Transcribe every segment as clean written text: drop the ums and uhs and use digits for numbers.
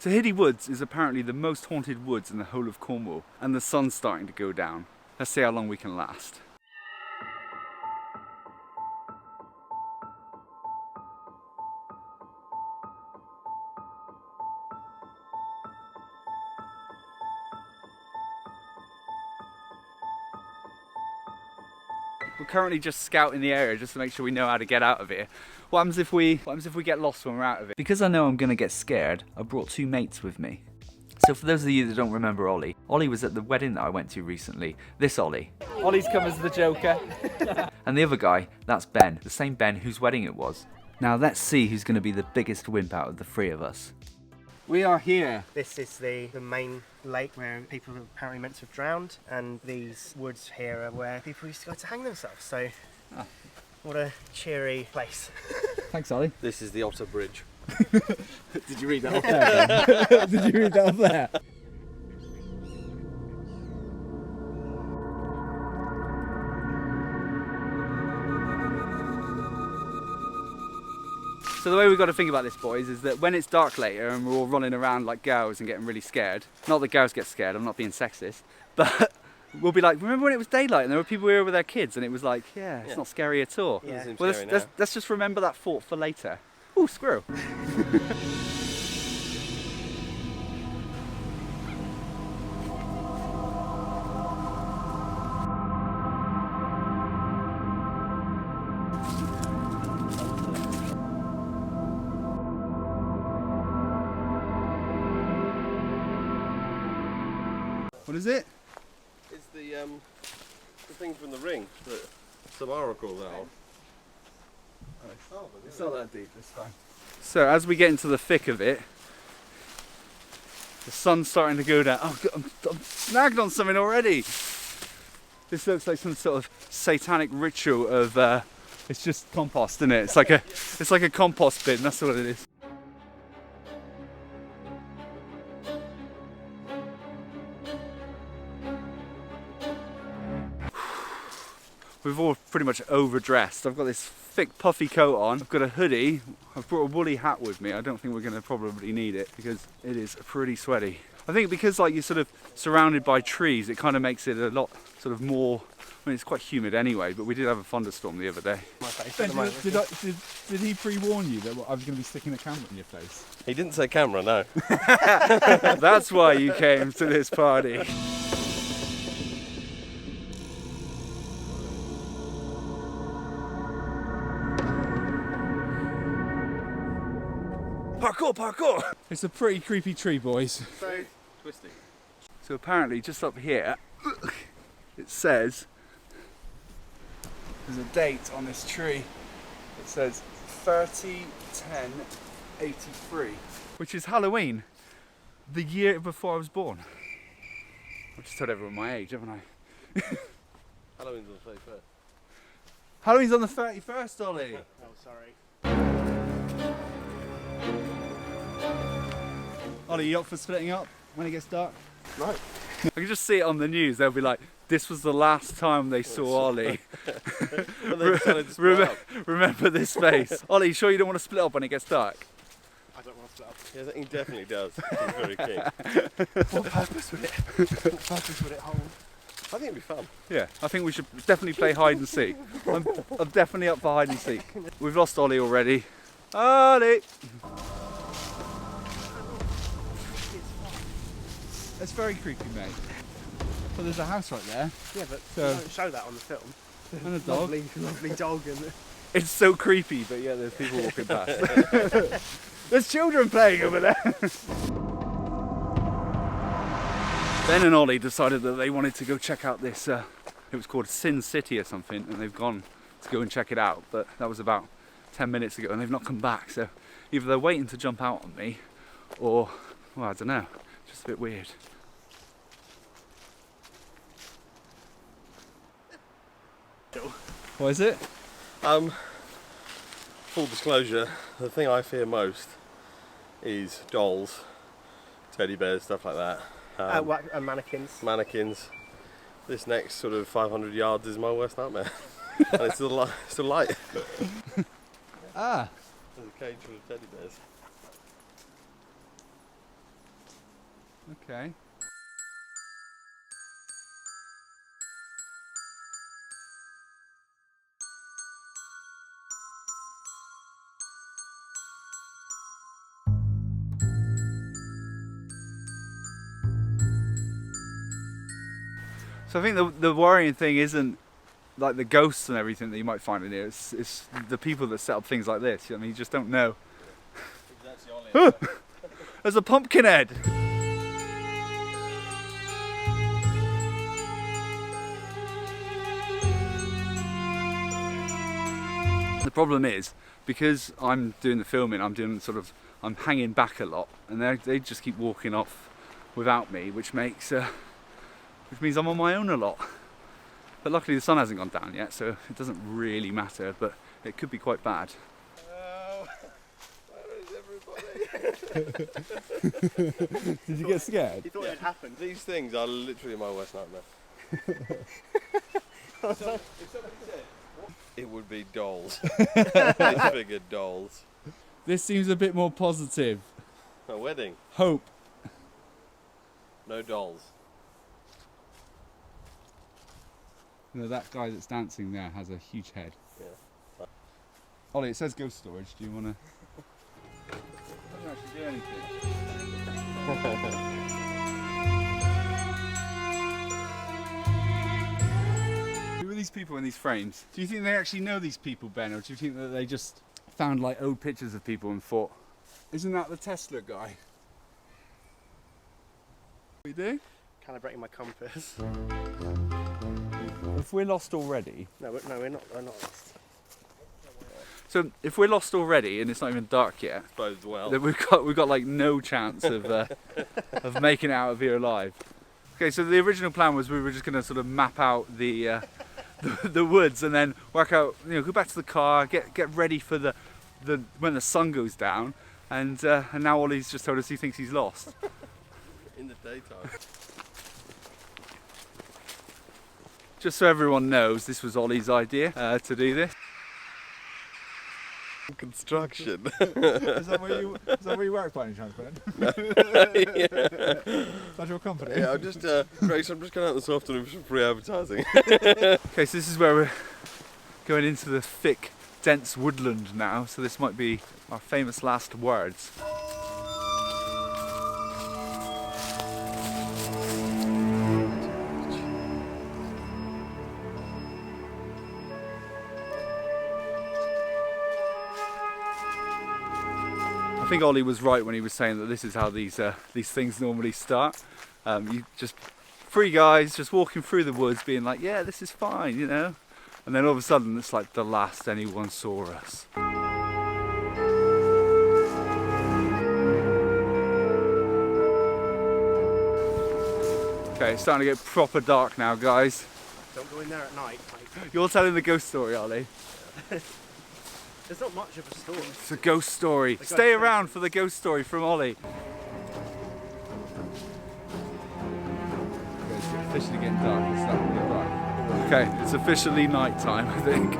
Tehidy Woods is apparently the most haunted woods in the whole of Cornwall, and the sun's starting to go down. Let's see how long we can last. We're currently just scouting the area just to make sure we know how to get out of here. What happens if we get lost when we're out of it? Because I know I'm gonna get scared, I brought two mates with me. So for those of you that don't remember Ollie was at the wedding that I went to recently. This Ollie. Ollie's come as the Joker. And the other guy, that's Ben, the same Ben whose wedding it was. Now let's see who's gonna be the biggest wimp out of the three of us. We are here. This is the main lake where people are apparently meant to have drowned, and these woods here are where people used to go to hang themselves. So, what a cheery place. Thanks, Ollie. This is the Otter Bridge. Did you read that off there? Did you read that off there? So the way we've got to think about this, boys, is that when it's dark later and we're all running around like girls and getting really scared, not that girls get scared, I'm not being sexist, but we'll be like, remember when it was daylight and there were people here with their kids and it was like, it's not scary at all. Yeah. Well, let's just remember that thought for later. Ooh, squirrel. What is it? It's the thing from the ring that Samara called out. It's not that deep, it's fine. So as we get into the thick of it, the sun's starting to go down. Oh, I'm snagged on something already. This looks like some sort of satanic ritual of, it's just compost, isn't it? It's like a compost bin, that's what it is. We've all pretty much overdressed. I've got this thick puffy coat on, I've got a hoodie, I've brought a woolly hat with me. I don't think we're going to probably need it because it is pretty sweaty. I think because like you're sort of surrounded by trees, it kind of makes it a lot sort of more, I mean it's quite humid anyway, but we did have a thunderstorm the other day. Ben, did he pre-warn you that I was going to be sticking a camera in your face? He didn't say camera, no. That's why you came to this party. Parkour, parkour! It's a pretty creepy tree, boys. So twisty. So apparently just up here, it says, there's a date on this tree. It says 30/10/83, which is Halloween, the year before I was born. I've just told everyone my age, haven't I? Halloween's on the 31st. Halloween's on the 31st, Ollie. Oh, sorry. Ollie, you up for splitting up when it gets dark? Right. I can just see it on the news. They'll be like, this was the last time they saw Ollie. Remember this face. Ollie, you sure you don't want to split up when it gets dark? I don't want to split up. Yeah, he definitely does. He's very keen. What purpose would it? What purpose would it hold? I think it'd be fun. Yeah, I think we should definitely play hide and seek. I'm definitely up for hide and seek. We've lost Ollie already. Ollie! It's very creepy, mate. But there's a house right there. Yeah, but So- you don't show that on the film. And a dog. Lovely dog. And It's so creepy, but yeah, there's people walking past. There's children playing over there. Ben and Ollie decided that they wanted to go check out this, it was called Sin City or something, and they've gone to go and check it out, but that was about 10 minutes ago and they've not come back, so either they're waiting to jump out on me, or, well, I don't know, just a bit weird. What is it? Full disclosure, the thing I fear most is dolls, teddy bears, stuff like that. mannequins. Mannequins. This next sort of 500 yards is my worst nightmare. And it's still light. Ah. There's a cage full of teddy bears. Okay. So I think the worrying thing isn't like the ghosts and everything that you might find in here. It's the people that set up things like this. I mean, you just don't know. There's a pumpkin head. The problem is, because I'm doing the filming, I'm hanging back a lot, and they just keep walking off without me, which means I'm on my own a lot. But luckily the sun hasn't gone down yet, so it doesn't really matter, but it could be quite bad. Where is everybody? Did you get scared? You thought it had happened. These things are literally my worst nightmare. If somebody said, it would be dolls. This figure dolls. This seems a bit more positive. A wedding. Hope. No dolls. You know, that guy that's dancing there has a huge head. Yeah. Ollie, it says ghost storage. Do you want to? I don't actually do anything. Who are these people in these frames? Do you think they actually know these people, Ben, or do you think that they just found like old pictures of people and thought, isn't that the Tesla guy? What do you do? Calibrating my compass. If we're lost already, No, we're not lost. So if we're lost already and it's not even dark yet, Bodes well. then we've got like no chance of making it out of here alive. Okay, so the original plan was we were just going to sort of map out the woods and then work out, go back to the car, get ready for the when the sun goes down, and now Ollie's just told us he thinks he's lost. In the daytime. Just so everyone knows, this was Ollie's idea to do this. Construction. is that where you work by any chance, Ben? Yeah. Is that your company? Yeah, Grace, I'm just going out this afternoon for some free advertising. Okay, so this is where we're going into the thick, dense woodland now, so this might be our famous last words. I think Ollie was right when he was saying that this is how these things normally start. You just three guys just walking through the woods, being like, "Yeah, this is fine," and then all of a sudden it's like the last anyone saw us. Okay, it's starting to get proper dark now, guys. Don't go in there at night. You're telling the ghost story, Ollie. There's not much of a story. It's a ghost story. ghost Stay story. around for the ghost story from Ollie. Okay, it's officially getting dark. It's starting to get dark. Okay, it's officially night time, I think.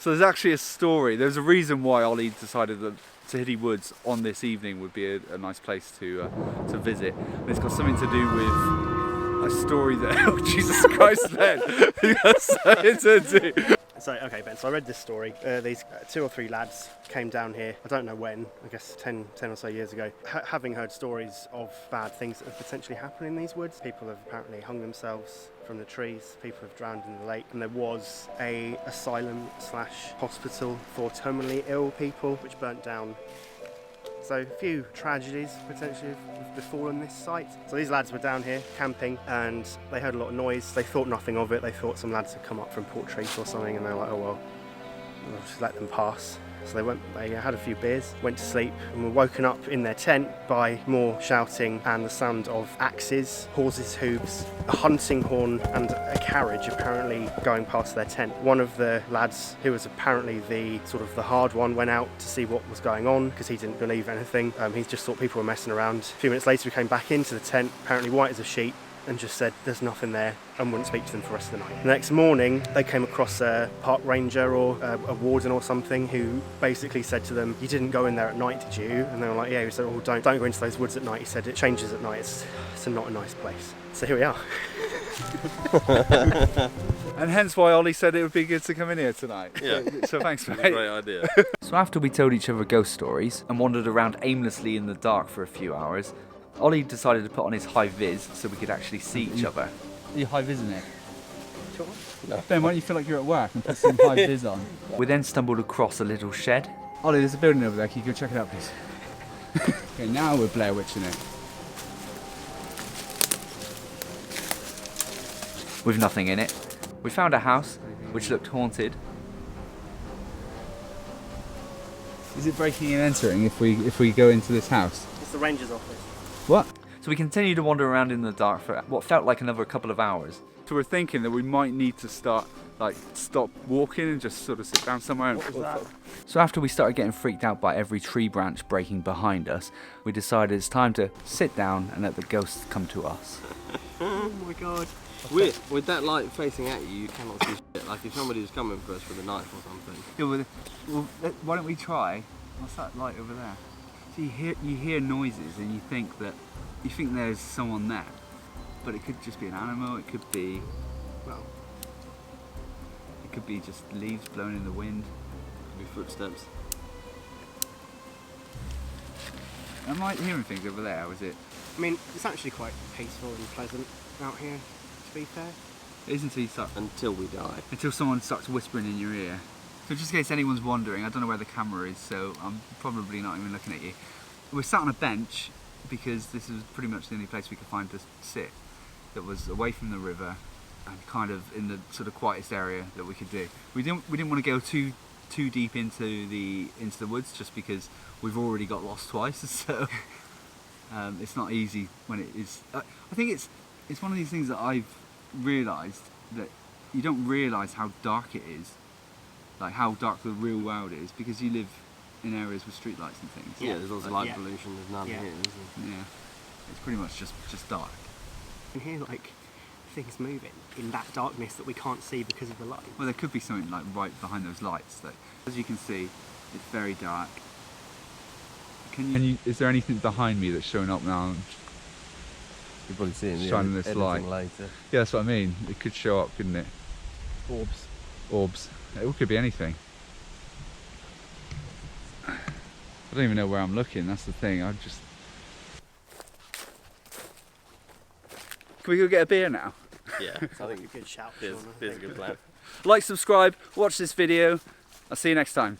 So there's actually a story. There's a reason why Ollie decided that Tehidy Woods on this evening would be a nice place to visit. And it's got something to do with a story that, oh Jesus Christ, Ben, you got something to do. So, okay, Ben, so I read this story. These 2 or 3 lads came down here, I don't know when, I guess 10 or so years ago, having heard stories of bad things that have potentially happened in these woods. People have apparently hung themselves from the trees, people have drowned in the lake, and there was a asylum/hospital for terminally ill people, which burnt down. So a few tragedies potentially have befallen this site. So these lads were down here camping and they heard a lot of noise. They thought nothing of it. They thought some lads had come up from Portreath or something, and they were like, oh well, we'll just let them pass. So they had a few beers, went to sleep, and were woken up in their tent by more shouting and the sound of axes, horses' hooves, a hunting horn, and a carriage apparently going past their tent. One of the lads, who was apparently the hard one, went out to see what was going on because he didn't believe anything. He just thought people were messing around. A few minutes later, he came back into the tent, apparently white as a sheet, and just said there's nothing there and wouldn't speak to them for the rest of the night. The next morning they came across a park ranger or a warden or something who basically said to them, you didn't go in there at night, did you? And they were like, yeah. He said, oh, don't go into those woods at night. He said it changes at night, it's not a nice place. So here we are. And hence why Ollie said it would be good to come in here tonight. Yeah. So thanks, mate. Great idea. So after we told each other ghost stories and wandered around aimlessly in the dark for a few hours, Ollie decided to put on his high vis so we could actually see each other. Are you high vis in it? Sure. No. Ben, why don't you feel like you're at work and put some high vis on? We then stumbled across a little shed. Ollie, there's a building over there. Can you go check it out, please? Okay, now we're Blair Witching it. With nothing in it. We found a house which looked haunted. Is it breaking and entering if we go into this house? It's the ranger's office. What? So we continued to wander around in the dark for what felt like another couple of hours. So we're thinking that we might need to stop walking and just sort of sit down somewhere. And So after we started getting freaked out by every tree branch breaking behind us, we decided it's time to sit down and let the ghosts come to us. Oh my god. With that light facing at you, you cannot see shit. Like if somebody was coming for us with a knife or something. Yeah, well, why don't we try? What's that light over there? So you hear noises and you think there's someone there, but it could just be an animal. It could be, well, it could be just leaves blowing in the wind. Could be footsteps. Am I hearing things over there? Or is it? I mean, it's actually quite peaceful and pleasant out here, to be fair. It isn't Until we die. until someone starts whispering in your ear. So just in case anyone's wondering, I don't know where the camera is, so I'm probably not even looking at you. We're sat on a bench because this is pretty much the only place we could find to sit that was away from the river and kind of in the sort of quietest area that we could do. We didn't want to go too deep into the woods just because we've already got lost twice, so it's not easy when it is. I think it's one of these things that I've realised that you don't realise how dark it is, like how dark the real world is, because you live in areas with streetlights and things. Yeah, there's lots of light pollution, there's none here, isn't Yeah, it's pretty much just dark. You can hear like things moving in that darkness that we can't see because of the light. Well, there could be something like right behind those lights. Though. As you can see, it's very dark. Is there anything behind me that's showing up now? You're probably seeing the Shining this light. later. Yeah, that's what I mean. It could show up, couldn't it? Orbs. Orbs. It could be anything. I don't even know where I'm looking. That's the thing. Can we go get a beer now? Yeah, I think Good shout. beer's a good plan. Like, subscribe, watch this video. I'll see you next time.